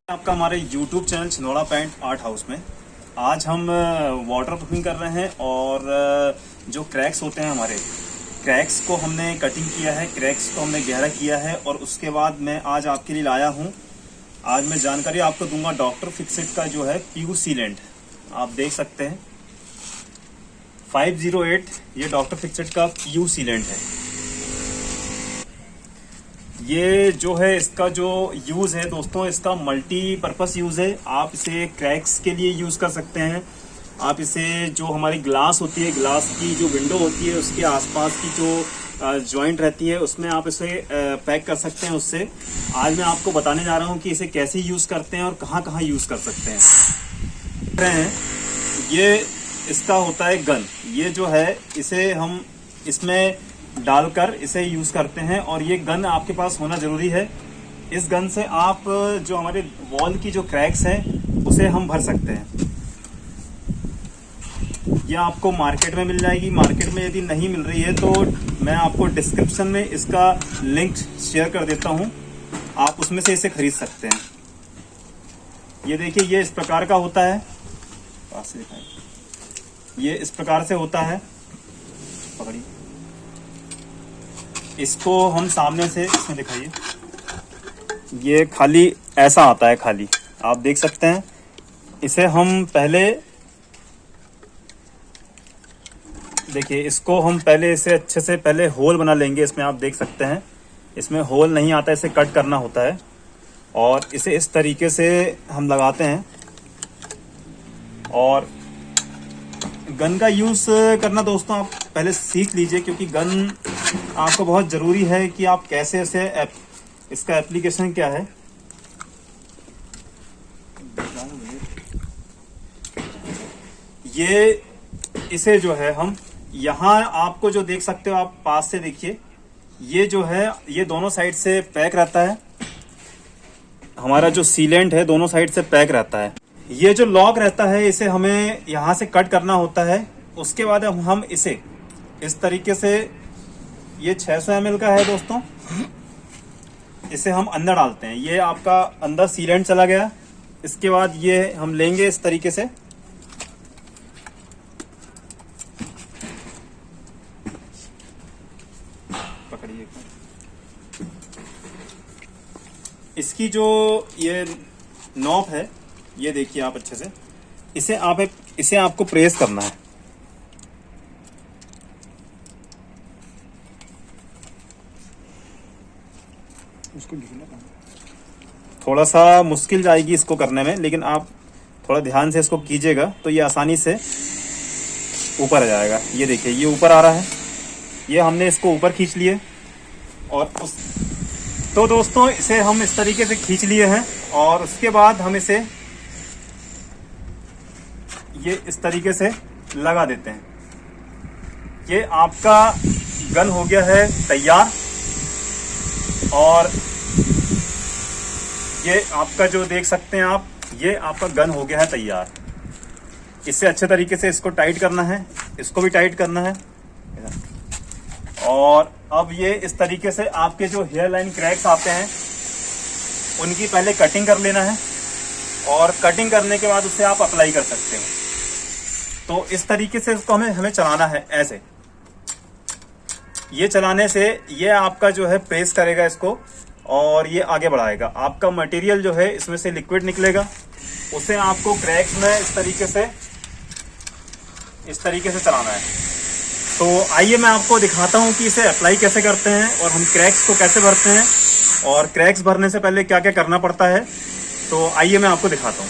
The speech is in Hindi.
आपका हमारे YouTube channel Chhindwara paint art house में आज हम वाटर प्रूफिंग कर रहे हैं और जो क्रैक्स होते हैं हमारे क्रैक्स को हमने कटिंग किया है, क्रैक्स को हमने गहरा किया है और उसके बाद मैं आज आपके लिए लाया हूं। आज मैं जानकारी आपको दूंगा डॉक्टर फिक्सेट का जो है पीयू सीलेंट। आप देख सकते हैं 508 ये डॉक्टर फिक्सेट का पीयू सीलेंट है। ये जो है इसका जो यूज है दोस्तों, इसका मल्टीपर्पस यूज है। आप इसे क्रैक्स के लिए यूज कर सकते हैं। आप इसे जो हमारी ग्लास होती है, ग्लास की जो विंडो होती है उसके आसपास की जो जॉइंट रहती है उसमें आप इसे पैक कर सकते हैं। उससे आज मैं आपको बताने जा रहा हूँ कि इसे कैसे यूज करते हैं और कहाँ कहाँ यूज कर सकते हैं। ये इसका होता है गन। ये जो है इसे हम इसमें डालकर इसे यूज करते हैं और ये गन आपके पास होना जरूरी है। इस गन से आप जो हमारे वॉल की जो क्रैक्स हैं उसे हम भर सकते हैं। ये आपको मार्केट में मिल जाएगी। मार्केट में यदि नहीं मिल रही है तो मैं आपको डिस्क्रिप्शन में इसका लिंक शेयर कर देता हूं, आप उसमें से इसे खरीद सकते हैं। ये देखिए, ये इस प्रकार का होता है। पास से दिखाइए। ये इस प्रकार से होता है। पकड़िए, इसको हम सामने से इसमें दिखाइए। ये खाली ऐसा आता है, खाली आप देख सकते हैं। इसे हम पहले देखिए, इसको हम पहले इसे अच्छे से पहले होल बना लेंगे। इसमें आप देख सकते हैं इसमें होल नहीं आता, इसे कट करना होता है और इसे इस तरीके से हम लगाते हैं। और गन का यूज करना दोस्तों आप पहले सीख लीजिए, क्योंकि गन आपको बहुत जरूरी है कि आप कैसे इसे इसका एप्लीकेशन क्या है। ये इसे जो है हम यहाँ आपको जो देख सकते हो, आप पास से देखिए। ये जो है ये दोनों साइड से पैक रहता है। हमारा जो सीलेंट है दोनों साइड से पैक रहता है। ये जो लॉक रहता है इसे हमें यहाँ से कट करना होता है। उसके बाद हम इसे इस तरीके से, ये 600 ml का है दोस्तों, इसे हम अंदर डालते हैं। ये आपका अंदर सीलेंट चला गया। इसके बाद ये हम लेंगे इस तरीके से। पकड़िए, इसकी जो ये नॉब है, ये देखिए आप अच्छे से, इसे आपको प्रेस करना है। थोड़ा सा मुश्किल जाएगी इसको करने में, लेकिन आप थोड़ा ध्यान से इसको कीजिएगा तो ये आसानी से ऊपर आ जाएगा। ये देखिए, ये ऊपर आ रहा है। ये हमने इसको ऊपर खींच लिए और तो दोस्तों इसे हम इस तरीके से खींच लिए हैं और उसके बाद हम इसे ये इस तरीके से लगा देते हैं। ये आपका गन हो गया है तैयार। और ये आपका जो देख सकते हैं आप, ये आपका गन हो गया है तैयार। इससे अच्छे तरीके से इसको टाइट करना है, इसको भी टाइट करना है। और अब ये इस तरीके से आपके जो हेयर लाइन क्रैक्स आते हैं उनकी पहले कटिंग कर लेना है और कटिंग करने के बाद उसे आप अप्लाई कर सकते हैं। तो इस तरीके से इसको हमें चलाना है ऐसे। ये चलाने से ये आपका जो है प्रेस करेगा इसको और ये आगे बढ़ाएगा। आपका मटेरियल जो है इसमें से लिक्विड निकलेगा, उसे आपको क्रैक्स में इस तरीके से चलाना है। तो आइए मैं आपको दिखाता हूं कि इसे अप्लाई कैसे करते हैं और हम क्रैक्स को कैसे भरते हैं और क्रैक्स भरने से पहले क्या क्या करना पड़ता है। तो आइए मैं आपको दिखाता हूं।